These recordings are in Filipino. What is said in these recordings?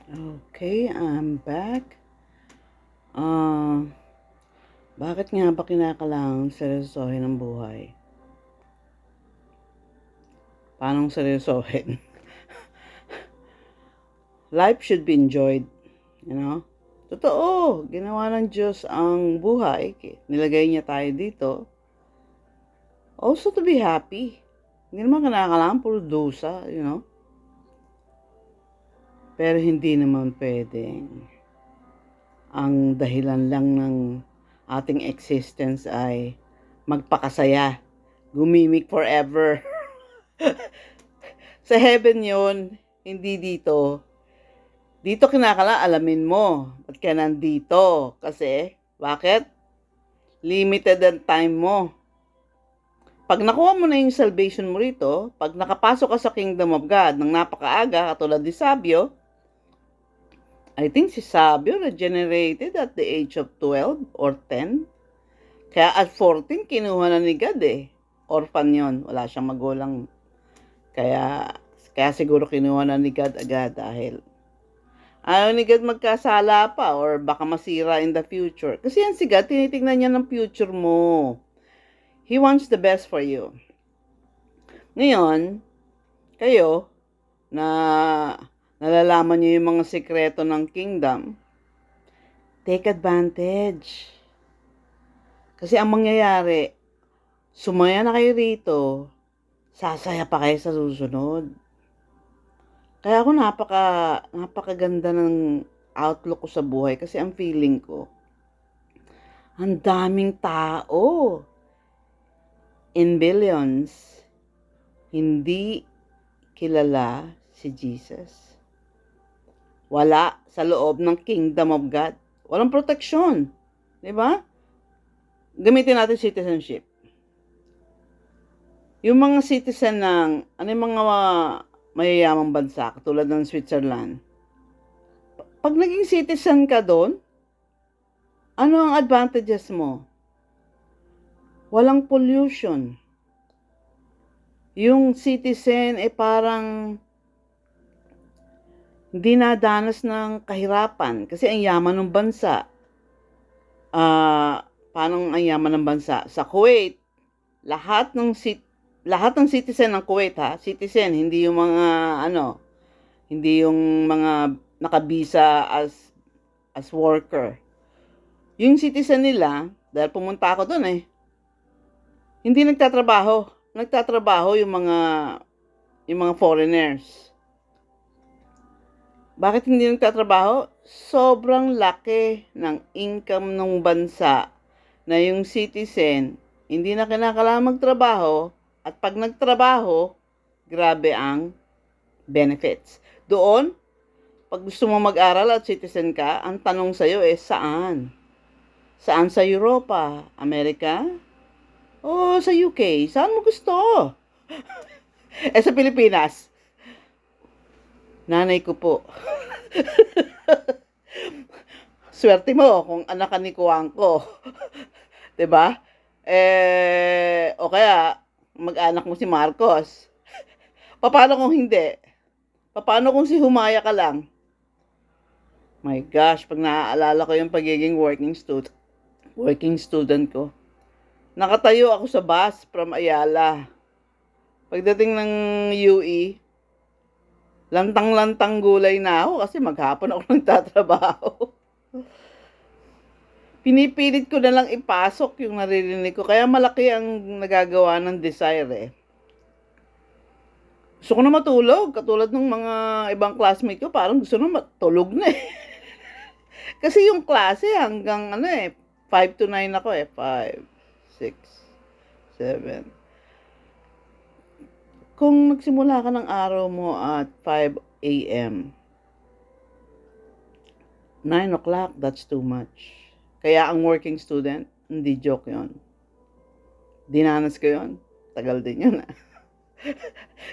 Okay, I'm back. Ah, bakit nga ba kinakailangang seryosohin ang buhay? Paanong seryosohin? Life should be enjoyed, you know? Totoo, ginawa ng Diyos ang buhay. Nilagay niya tayo dito. Also to be happy. Hindi naman kinakailangan puro dusa, you know? Pero hindi naman pwedeng ang dahilan lang ng ating existence ay magpakasaya, gumimik forever. Sa heaven yon, hindi dito. Dito alamin mo, ba't ka nandito? Kasi, bakit? Limited ang time mo. Pag nakuha mo na yung salvation mo rito, pag nakapasok ka sa kingdom of God ng napakaaga, katulad ni Sabio, I think si Sabio regenerated at the age of 12 or 10. Kaya at 14, kinuha na ni God eh. Orphan yon, wala siyang magulang. Kaya siguro kinuha na ni God agad dahil ayaw ni God magkasala pa or baka masira in the future. Kasi yan si God, tinitingnan niya ng future mo. He wants the best for you. Ngayon, kayo, na nalalaman niyo yung mga sikreto ng kingdom, take advantage. Kasi ang mangyayari, sumaya na kayo rito, sasaya pa kayo sa susunod. Kaya ako napakaganda ng outlook ko sa buhay kasi ang feeling ko, ang daming tao in billions hindi kilala si Jesus. Wala sa loob ng kingdom of God. Walang proteksyon. Di ba? Gamitin natin citizenship. Yung mga citizen ng, ano yung mga mayayamang bansa, katulad ng Switzerland, pag naging citizen ka doon, ano ang advantages mo? Walang pollution. Yung citizen parang hindi nadanas ng kahirapan kasi ang yaman ng bansa. Paano ang yaman ng bansa? Sa Kuwait, lahat ng citizen ng Kuwait citizen, hindi yung mga hindi yung mga nakabisa as worker. Yung citizen nila, dahil pumunta ako doon hindi nagtatrabaho. Nagtatrabaho yung mga foreigners. Bakit hindi nagtatrabaho? Sobrang laki ng income ng bansa na yung citizen hindi na kinakailangan magtrabaho at pag nagtrabaho, grabe ang benefits. Doon, pag gusto mo mag-aral at citizen ka, ang tanong sa'yo saan? Saan sa Europa? Amerika? O sa UK? Saan mo gusto? Sa Pilipinas? Nanay ko po. Swerte mo kung anak ka ni Kuwangko. 'Di ba? O kaya mag-anak mo si Marcos. Paano kung hindi? Paano kung si Humaya ka lang? My gosh, pag naaalala ko yung pagiging working student ko. Nakatayo ako sa bus from Ayala. Pagdating ng UE, lantang-lantang gulay na ako kasi maghapon ako nagtatrabaho. Pinipilit ko na lang ipasok yung naririnig ko. Kaya malaki ang nagagawa ng desire Gusto ko na matulog. Katulad ng mga ibang classmate ko, parang gusto na matulog na Kasi yung klase hanggang 5 to 9 ako 5, 6, 7. Kung nagsimula ka ng araw mo at 5 a.m., 9 o'clock, that's too much. Kaya ang working student, hindi joke yon. Dinanas ko yon. Tagal din yun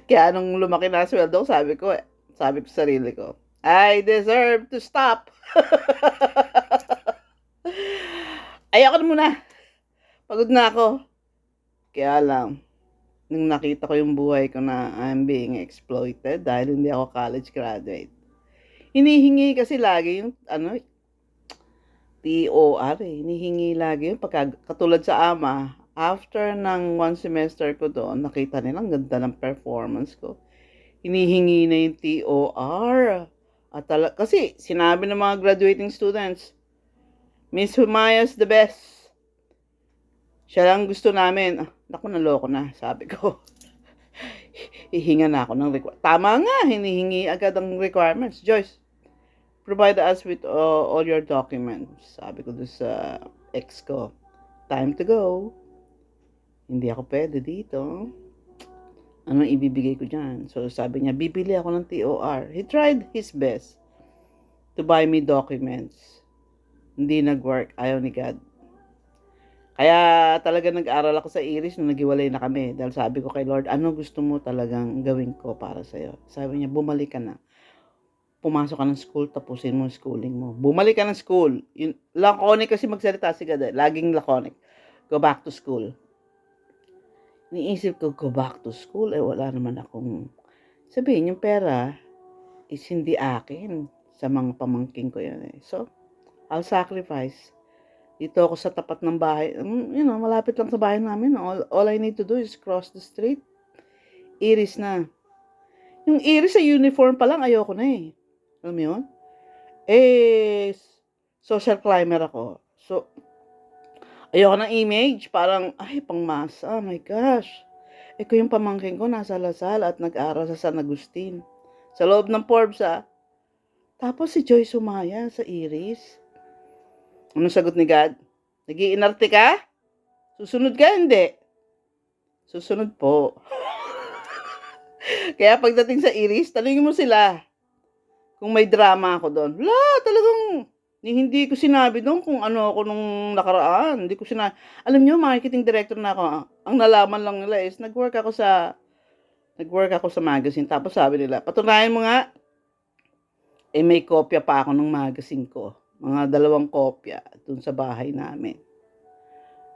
Kaya nung lumaki na sweldo, sabi ko sa sarili ko, I deserve to stop. Ayoko na muna. Pagod na ako. Kaya lang, nung nakita ko yung buhay ko na I'm being exploited dahil hindi ako college graduate, Hinihingi kasi lagi yung, TOR eh. Hinihingi lagi yun. Katulad sa AMA, after ng 1 semester ko doon, nakita nila ang ganda ng performance ko. Hinihingi na yung TOR. Kasi sinabi ng mga graduating students, Miss Humayas the best. Siya lang gusto namin. Naku, naloko na, sabi ko. Hihinga na ako ng requirements. Tama nga, hinihingi agad ang requirements. Joyce, provide us with all your documents. Sabi ko doon sa ex ko, time to go. Hindi ako pwede dito. Anong ibibigay ko dyan? So sabi niya, bibili ako ng TOR. He tried his best to buy me documents. Hindi nag-work. Ayaw ni God. Kaya talaga nag-aral ako sa Iris nung naghiwalay na kami. Dahil sabi ko kay Lord, ano gusto mo talagang gawin ko para sa'yo? Sabi niya, bumalik ka na. Pumasok ka ng school, tapusin mo yung schooling mo. Bumalik ka ng school. Laconic kasi magsalita si God. Laging laconic. Go back to school. Niisip ko, go back to school. Wala naman akong... Sabihin, yung pera is hindi akin. Sa mga pamangking ko yun eh. So, I'll sacrifice. Dito ako sa tapat ng bahay. Malapit lang sa bahay namin. All I need to do is cross the street. Iris na. Yung Iris sa uniform pa lang, ayoko na eh. Alam mo yun? Social climber ako. So, ayoko ng image. Parang, pangmasa. Oh my gosh. Ko yung pamangking ko nasa Lasal at nag-aral sa San Agustin. Sa loob ng Forbes Tapos si Joyce Humaya sa Iris. Anong sagot ni God? Nag-iinarte ka? Susunod ka? Hindi. Susunod po. Kaya pagdating sa Iris, tanungin mo sila kung may drama ako doon. Wala, talagang hindi ko sinabi doon kung ano ako nung nakaraan. Hindi ko sinabi. Alam nyo, marketing director na ako. Ang nalaman lang nila is nag-work ako sa magazine. Tapos sabi nila, patunayan mo nga, may kopya pa ako ng magazine ko. Mga 2 kopya dun sa bahay namin.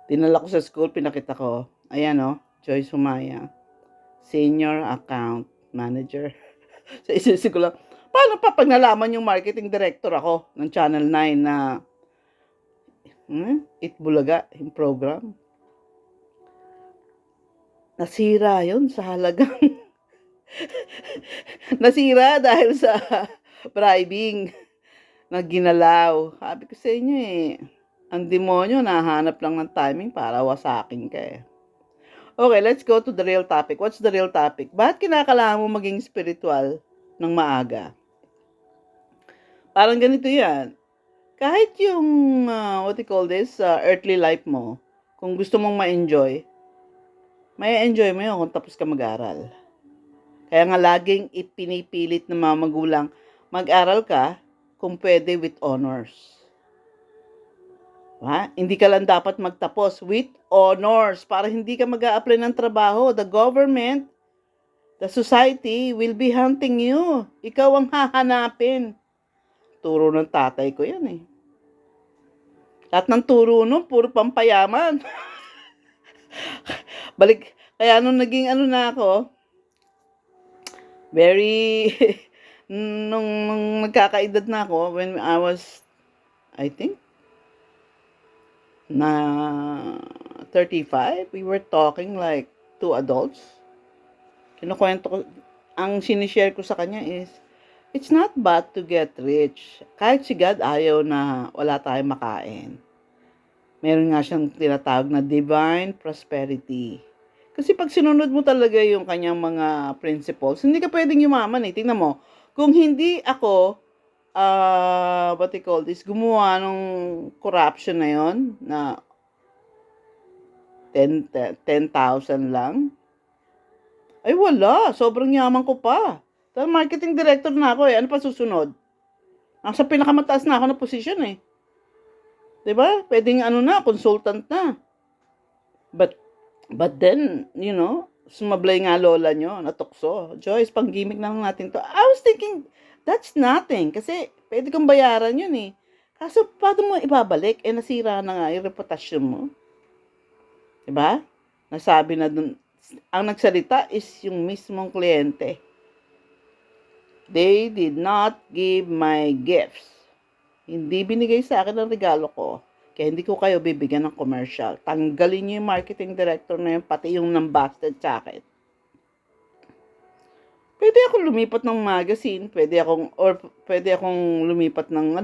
Dinala ko sa school, pinakita ko. Ayan Joyce Humaya, Senior Account Manager. Sa isisig ko lang, paano pa pag nalaman yung marketing director ako ng Channel 9 na Itbulaga, yung program. Nasira yun sa halagang nasira dahil sa bribing na ginalaw. Sabi ko sa inyo ang demonyo nahanap lang ng timing para wasakin ka eh. Okay, let's go to the real topic. What's the real topic? Bakit kinakailangan mo maging spiritual ng maaga? Parang ganito yan. Kahit yung, earthly life mo, kung gusto mong ma-enjoy, may enjoy mo yun kung tapos ka mag-aral. Kaya nga laging ipinipilit ng mga magulang, mag-aral ka kung pwede with honors. Hindi ka lang dapat magtapos with honors para hindi ka mag-a-apply ng trabaho. The government, the society will be hunting you. Ikaw ang hahanapin. Turo ng tatay ko yan eh. Lahat ng turo nun, puro pampayaman. Kaya nung naging na ako, very, nung nagkakaedad na ako, when I was, I think, na 35, we were talking like 2 adults. Kinukwento ko, ang sinishare ko sa kanya is, it's not bad to get rich. Kahit si God ayaw na wala tayong makain. Meron nga siyang tinatawag na divine prosperity. Kasi pag sinunod mo talaga yung kanyang mga principles, hindi ka pwedeng yumaman eh. Tingnan mo, kung hindi ako, gumawa ng corruption na yon na 10,000 lang, ay wala, sobrang yaman ko pa. Dahil marketing director na ako eh. Ano pa susunod? Nasa pinakamataas na ako na position eh. 'Di ba? Pwedeng consultant na. But then, sumablay nga lola nyo, natukso. Joyce, pang gimmick na lang natin to. I was thinking, that's nothing. Kasi, pwede kong bayaran yun eh. Kaso, paano mo ibabalik? Nasira na nga yung reputasyon mo. Diba? Nasabi na dun, ang nagsalita is yung mismong kliyente. They did not give my gifts. Hindi binigay sa akin ang regalo ko. Kaya hindi ko kayo bibigyan ng commercial. Tanggalin niyo yung marketing director na yun, pati yung nambasted sa akin. Pwede akong lumipat ng magazine, pwede akong lumipat ng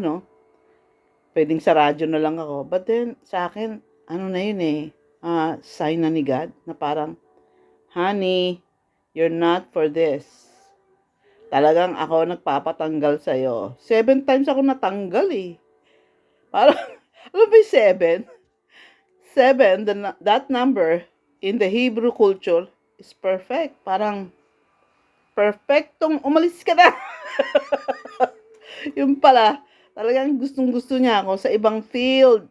pwedeng sa radyo na lang ako. But then, sa akin, ano na yun sign na ni God na parang, honey, you're not for this. Talagang ako nagpapatanggal sa'yo. 7 times ako natanggal Parang, alam ba yung 7? 7, that number in the Hebrew culture is perfect. Parang, perfectong umalis ka na. Yung pala, talagang gustong-gusto niya ako sa ibang field.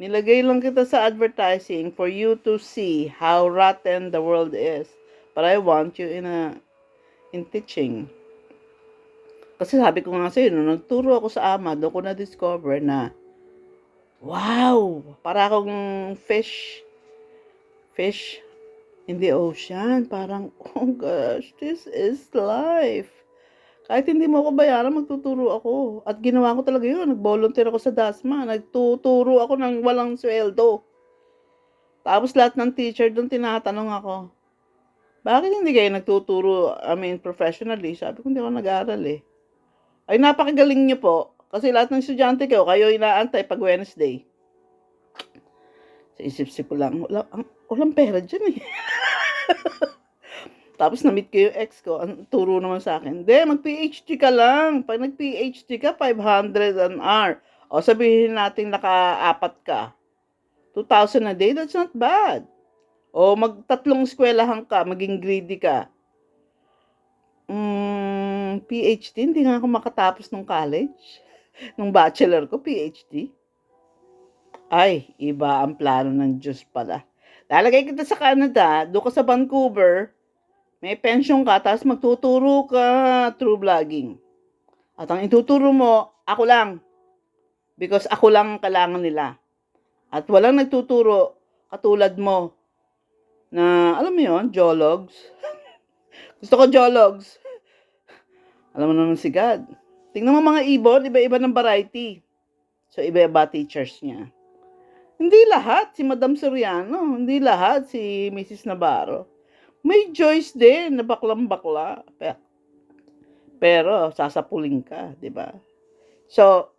Nilagay lang kita sa advertising for you to see how rotten the world is. But I want you in teaching. Kasi sabi ko nga sa'yo, nung nagturo ako sa ama, doon ko na-discover na, wow, para akong fish in the ocean. Parang, oh gosh, this is life. Kahit hindi mo ako bayaran, magtuturo ako. At ginawa ko talaga yun. Nag-volunteer ako sa DASMA. Nagtuturo ako ng walang sweldo. Tapos lahat ng teacher doon tinatanong ako, bakit hindi kayo nagtuturo, professionally? Sabi ko, hindi ako nag-aaral Ay, napakagaling niyo po. Kasi lahat ng estudyante ko, kayo inaantay pag Wednesday. Sa isip-isip ko lang, walang pera dyan Tapos na-meet ko yung ex ko, ang turo naman sa akin, mag-PhD ka lang. Pag nag-PhD ka, 500 an hour. O sabihin natin naka-4 ka. 2,000 a day, that's not bad. O magtatlong eskwelahan ka, maging greedy ka. PhD, hindi nga ako makatapos ng college. Nung bachelor ko, PhD. Ay, iba ang plano ng Diyos pala. Lalagay kita sa Canada, doon ka sa Vancouver, may pension ka, tapos magtuturo ka through vlogging. At ang ituturo mo, ako lang. Because ako lang ang kailangan nila. At walang nagtuturo katulad mo na, alam mo yun, geologs. Gusto ko geologs. Alam mo naman si God. Tingnan mo mga ibon, iba-iba ng variety. So, iba-iba teachers niya. Hindi lahat si Madam Soriano, hindi lahat si Mrs. Navarro. May Joyce din na baklang-bakla. Pero sasapuling ka, di ba? So,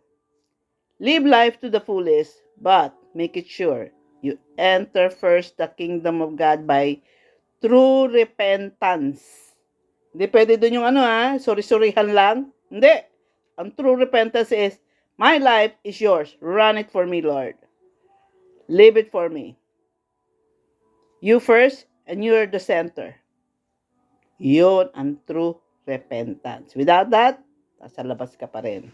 live life to the fullest, but make it sure you enter first the kingdom of God by true repentance. Hindi pwede doon yung sorry-sorryhan lang. Hindi. Ang true repentance is, my life is yours. Run it for me, Lord. Live it for me. You first, and you're the center. Yun ang true repentance. Without that, nasa labas ka pa rin.